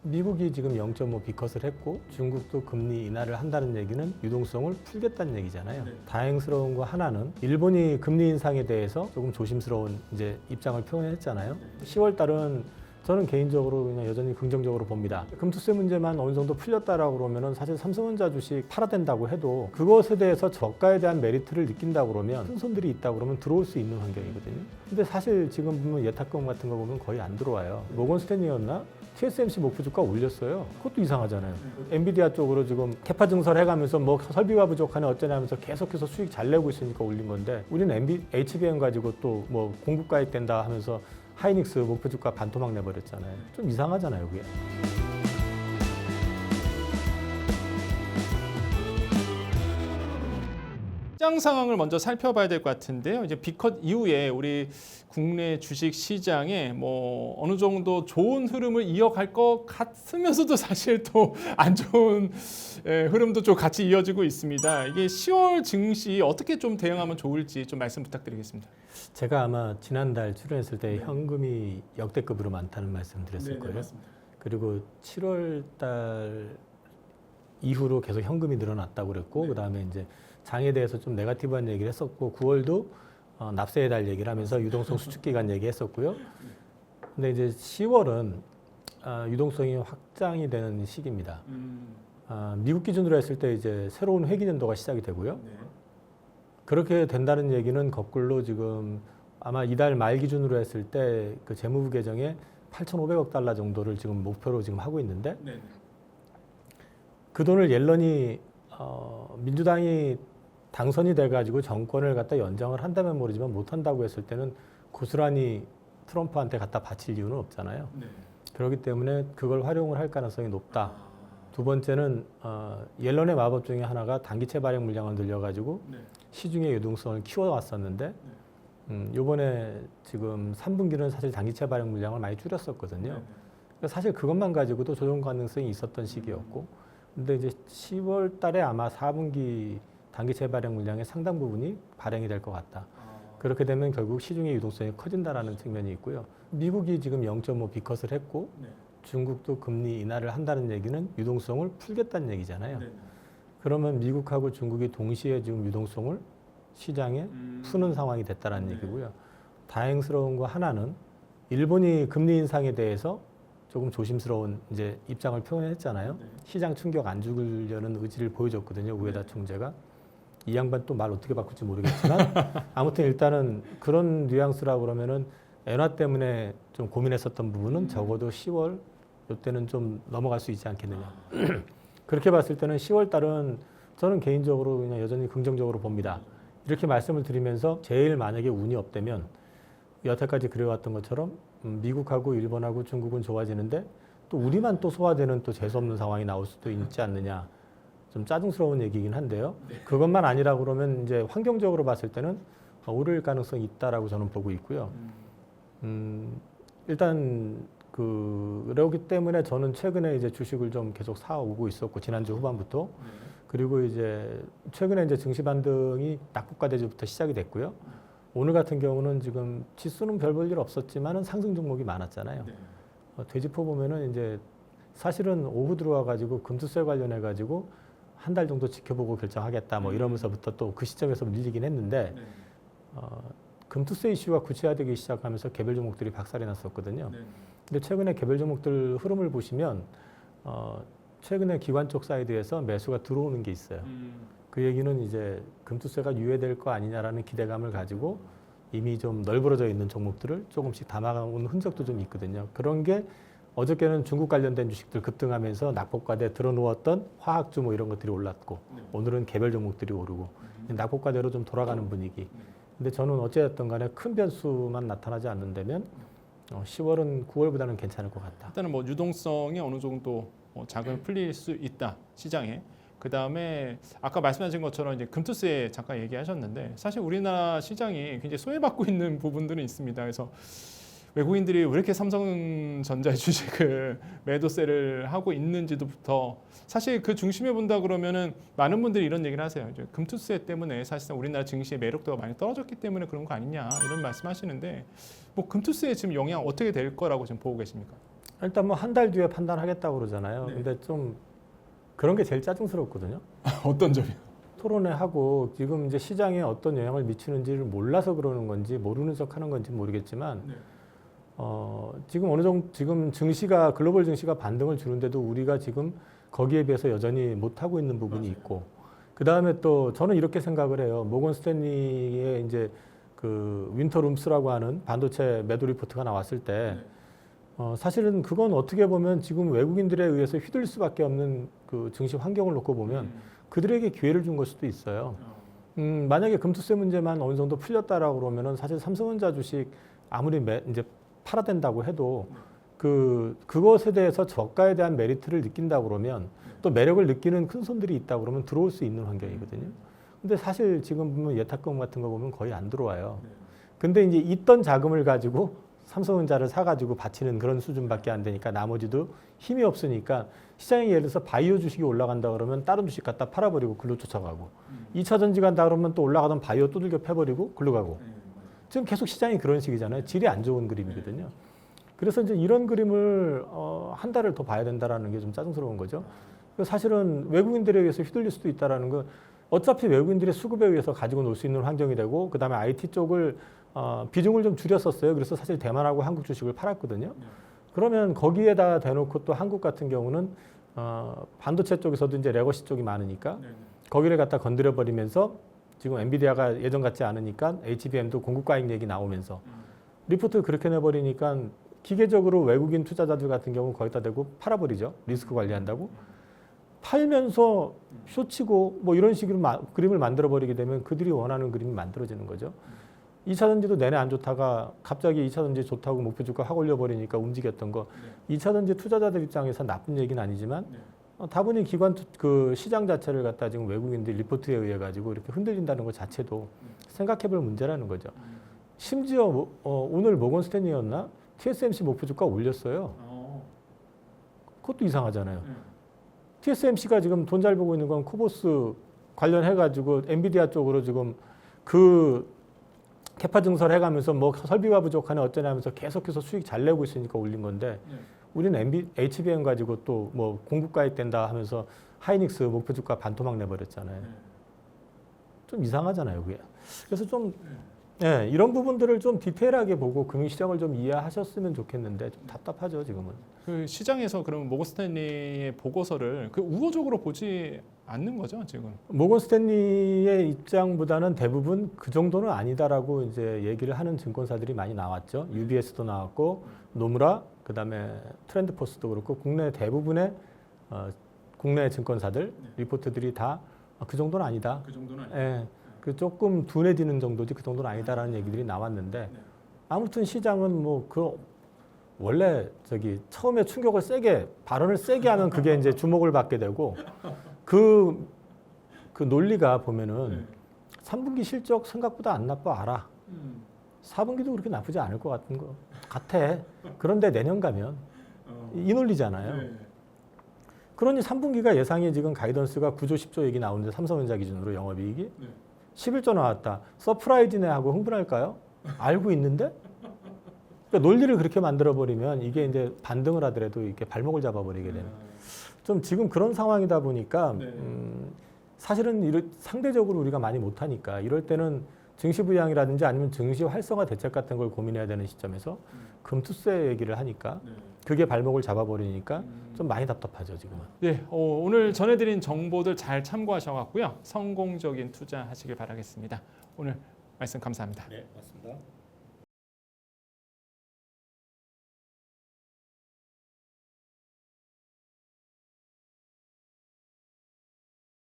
미국이 지금 0.5 비컷을 했고 중국도 금리 인하를 한다는 얘기는 유동성을 풀겠다는 얘기잖아요. 네. 다행스러운 거 하나는 일본이 금리 인상에 대해서 조금 조심스러운 이제 입장을 표현했잖아요. 10월 달은 저는 개인적으로 그냥 여전히 긍정적으로 봅니다. 금투세 문제만 어느 정도 풀렸다라고 그러면은 사실 삼성전자 주식 팔아야 된다고 해도 그것에 대해서 저가에 대한 메리트를 느낀다고 그러면 큰 손들이 있다고 그러면 들어올 수 있는 환경이거든요. 근데 사실 지금 보면 예탁금 같은 거 보면 거의 안 들어와요. 모건 스탠리였나? TSMC 목표 주가 올렸어요. 그것도 이상하잖아요. 엔비디아 쪽으로 지금 캐파 증설해가면서 뭐 설비가 부족하네 어쩌냐 하면서 계속해서 수익 잘 내고 있으니까 올린 건데 우리는 HBM 가지고 또 뭐 공급가액 된다 하면서 하이닉스 목표 주가 반토막 내버렸잖아요. 좀 이상하잖아요, 그게. 시장 상황을 먼저 살펴봐야 될 것 같은데요. 이제 비컷 이후에 우리 국내 주식 시장에 뭐 어느 정도 좋은 흐름을 이어갈 것 같으면서도 사실 또 안 좋은 흐름도 좀 같이 이어지고 있습니다. 이게 10월 증시 어떻게 좀 대응하면 좋을지 좀 말씀 부탁드리겠습니다. 제가 아마 지난달 출연했을 때 현금이 역대급으로 많다는 말씀 드렸을 거예요. 맞습니다. 그리고 7월 달 이후로 계속 현금이 늘어났다고 그랬고 그다음에 이제 장에 대해서 좀 네거티브한 얘기를 했었고 9월도 납세에 달 얘기를 하면서 유동성 수축 기간 얘기했었고요. 근데 이제 10월은 유동성이 확장이 되는 시기입니다. 미국 기준으로 했을 때 이제 새로운 회기 년도가 시작이 되고요. 그렇게 된다는 얘기는 거꾸로 지금 아마 이달 말 기준으로 했을 때 그 재무부 개정에 8,500억 달러 정도를 지금 목표로 지금 하고 있는데 그 돈을 옐런이 민주당이 당선이 돼가지고 정권을 갖다 연장을 한다면 모르지만 못한다고 했을 때는 고스란히 트럼프한테 갖다 바칠 이유는 없잖아요. 그렇기 때문에 그걸 활용을 할 가능성이 높다. 두 번째는 옐런의 마법 중에 하나가 단기채 발행 물량을 늘려가지고 시중의 유동성을 키워왔었는데 요번에 지금 3분기는 사실 단기채 발행 물량을 많이 줄였었거든요. 그러니까 사실 그것만 가지고도 조정 가능성이 있었던 시기였고 근데 이제 10월 달에 아마 4분기 단기채 발행 물량의 상당 부분이 발행이 될 것 같다. 그렇게 되면 결국 시중의 유동성이 커진다라는 측면이 있고요. 미국이 지금 0.5 비컷을 했고 중국도 금리 인하를 한다는 얘기는 유동성을 풀겠다는 얘기잖아요. 그러면 미국하고 중국이 동시에 지금 유동성을 시장에 푸는 상황이 됐다는 얘기고요. 다행스러운 거 하나는 일본이 금리 인상에 대해서 조금 조심스러운 이제 입장을 표현했잖아요. 시장 충격 안 주려는 의지를 보여줬거든요. 우에다 총재가. 이 양반 또 말 어떻게 바꿀지 모르겠지만 아무튼 일단은 그런 뉘앙스라고 그러면은 엔화 때문에 좀 고민했었던 부분은 적어도 10월 이때는 좀 넘어갈 수 있지 않겠느냐. 그렇게 봤을 때는 10월 달은 저는 개인적으로 그냥 여전히 긍정적으로 봅니다. 이렇게 말씀을 드리면서 제일 만약에 운이 없다면 여태까지 그래왔던 것처럼 미국하고 일본하고 중국은 좋아지는데 또 우리만 또 소화되는 또 재수없는 상황이 나올 수도 있지 않느냐. 좀 짜증스러운 얘기긴 한데요. 그것만 아니라 그러면 이제 환경적으로 봤을 때는 오를 가능성이 있다라고 저는 보고 있고요. 일단 그러기 때문에 저는 최근에 이제 주식을 좀 계속 사오고 있었고 지난주 후반부터 그리고 이제 최근에 이제 증시 반등이 낙폭과 대주부터 시작이 됐고요. 오늘 같은 경우는 지금 지수는 별 볼 일 없었지만은 상승 종목이 많았잖아요. 되짚어 보면은 이제 사실은 오후 들어와 가지고 금투세 관련해 가지고 한 달 정도 지켜보고 결정하겠다 뭐 이러면서부터 또 그 시점에서 밀리긴 했는데 금투세 이슈가 구체화되기 시작하면서 개별 종목들이 박살이 났었거든요. 근데 최근에 개별 종목들 흐름을 보시면 최근에 기관 쪽 사이드에서 매수가 들어오는 게 있어요. 그 얘기는 이제 금투세가 유예될 거 아니냐라는 기대감을 가지고 이미 좀 널브러져 있는 종목들을 조금씩 담아온 흔적도 좀 있거든요. 그런 게 어저께는 중국 관련된 주식들 급등하면서 낙폭과대 들어놓았던 화학주 뭐 이런 것들이 올랐고 오늘은 개별 종목들이 오르고 낙폭과대로 좀 돌아가는 분위기. 근데 저는 어찌됐든 간에 큰 변수만 나타나지 않는다면 10월은 9월보다는 괜찮을 것 같다. 일단은 뭐 유동성이 어느 정도 자금이 풀릴 수 있다 시장에. 그 다음에 아까 말씀하신 것처럼 이제 금투세 잠깐 얘기하셨는데 사실 우리나라 시장이 굉장히 소외받고 있는 부분들은 있습니다. 그래서 외국인들이 왜 이렇게 삼성전자 주식을 매도세를 하고 있는지부터 사실 그 중심에 본다 그러면은 많은 분들이 이런 얘기를 하세요. 이제 금투세 때문에 사실상 우리나라 증시의 매력도가 많이 떨어졌기 때문에 그런 거 아니냐 이런 말씀하시는데 뭐 금투세에 지금 영향 어떻게 될 거라고 지금 보고 계십니까? 일단 뭐 한 달 뒤에 판단하겠다고 그러잖아요. 네. 근데 좀 그런 게 제일 짜증스럽거든요. 어떤 점이요? 토론회 하고 지금 이제 시장에 어떤 영향을 미치는지를 몰라서 그러는 건지 모르는 척 하는 건지 모르겠지만 네. 지금 어느 정도 지금 증시가 글로벌 증시가 반등을 주는데도 우리가 지금 거기에 비해서 여전히 못 하고 있는 부분이 맞아요. 있고 그다음에 또 저는 이렇게 생각을 해요. 모건 스탠리의 이제 그 윈터룸스라고 하는 반도체 매도 리포트가 나왔을 때 사실은 그건 어떻게 보면 지금 외국인들에 의해서 휘둘릴 수밖에 없는 그 증시 환경을 놓고 보면 그들에게 기회를 준 걸 수도 있어요. 만약에 금투세 문제만 어느 정도 풀렸다라고 그러면은 사실 삼성전자 주식 아무리 이제 팔아댄다고 해도 그것에 대해서 저가에 대한 메리트를 느낀다고 그러면 또 매력을 느끼는 큰 손들이 있다고 그러면 들어올 수 있는 환경이거든요. 근데 사실 지금 보면 예탁금 같은 거 보면 거의 안 들어와요. 근데 이제 있던 자금을 가지고 삼성전자를 사가지고 바치는 그런 수준밖에 안 되니까 나머지도 힘이 없으니까 시장에 예를 들어서 바이오 주식이 올라간다 그러면 다른 주식 갖다 팔아버리고 글로 쫓아가고 2차 전지 간다 그러면 또 올라가던 바이오 두들겨 패버리고 글로 가고 지금 계속 시장이 그런 식이잖아요. 질이 안 좋은 그림이거든요. 그래서 이제 이런 그림을 한 달을 더 봐야 된다라는 게 좀 짜증스러운 거죠. 사실은 외국인들에 의해서 휘둘릴 수도 있다라는 건 어차피 외국인들의 수급에 의해서 가지고 놀 수 있는 환경이 되고 그다음에 IT 쪽을 비중을 좀 줄였었어요. 그래서 사실 대만하고 한국 주식을 팔았거든요. 그러면 거기에다 대놓고 또 한국 같은 경우는 반도체 쪽에서도 이제 레거시 쪽이 많으니까 거기를 갖다 건드려 버리면서 지금 엔비디아가 예전 같지 않으니까 HBM도 공급 과잉 얘기 나오면서 리포트를 그렇게 내버리니까 기계적으로 외국인 투자자들 같은 경우 거기다 대고 팔아버리죠. 리스크 관리한다고. 팔면서 쇼치고 뭐 이런 식으로 그림을 만들어 버리게 되면 그들이 원하는 그림이 만들어지는 거죠. 2차 전지도 내내 안 좋다가 갑자기 2차 전지 좋다고 목표 주가 확 올려버리니까 움직였던 거. 2차 전지 투자자들 입장에서 나쁜 얘기는 아니지만 다분히 기관 그 시장 자체를 갖다 지금 외국인들 리포트에 의해 가지고 이렇게 흔들린다는 것 자체도 생각해볼 문제라는 거죠. 심지어 오늘 모건 스탠리였나 TSMC 목표 주가 올렸어요. 그것도 이상하잖아요. TSMC가 지금 돈 잘 벌고 있는 건 코보스 관련해 가지고 엔비디아 쪽으로 지금 그 캐파 증설 해가면서 뭐 설비가 부족하네 어쩌냐 하면서 계속해서 수익 잘 내고 있으니까 올린 건데 우리는 HBM 가지고 또 뭐 공급 가입된다 하면서 하이닉스 목표 주가 반토막 내버렸잖아요. 좀 이상하잖아요, 그게. 그래서 좀 이런 부분들을 좀 디테일하게 보고 금융시장을 좀 이해하셨으면 좋겠는데 좀 답답하죠, 지금은. 그 시장에서 그러면 모건 스탠리의 보고서를 그 우호적으로 보지 않는 거죠, 지금? 모건 스탠리의 입장보다는 대부분 그 정도는 아니다라고 이제 얘기를 하는 증권사들이 많이 나왔죠. UBS도 나왔고 노무라, 그다음에 트렌드포스도 그렇고 국내 대부분의 국내 증권사들 리포트들이 다 그 정도는 아니다. 그 정도는 아니다. 그 조금 둔해지는 정도지 그 정도는 아니다라는 얘기들이 나왔는데 아무튼 시장은 뭐 원래 처음에 충격을 발언을 세게 하면 그게 이제 주목을 받게 되고 그 논리가 보면은 3분기 실적 생각보다 안 나빠 알아. 4분기도 그렇게 나쁘지 않을 것 같아. 그런데 내년 가면 이 논리잖아요. 그러니 3분기가 예상이 지금 가이던스가 9조 10조 얘기 나오는데 삼성전자 기준으로 영업이익이 11조 나왔다. 서프라이즈네 하고 흥분할까요? 알고 있는데? 그러니까 논리를 그렇게 만들어버리면 이게 이제 반등을 하더라도 이렇게 발목을 잡아버리게 되는. 좀 지금 그런 상황이다 보니까 사실은 상대적으로 우리가 많이 못하니까 이럴 때는 증시 부양이라든지 아니면 증시 활성화 대책 같은 걸 고민해야 되는 시점에서 금투세 얘기를 하니까 그게 발목을 잡아버리니까 좀 많이 답답하죠, 지금은. 네, 오늘 전해드린 정보들 잘 참고하셔갖고요. 성공적인 투자하시길 바라겠습니다. 오늘 말씀 감사합니다. 네, 맞습니다.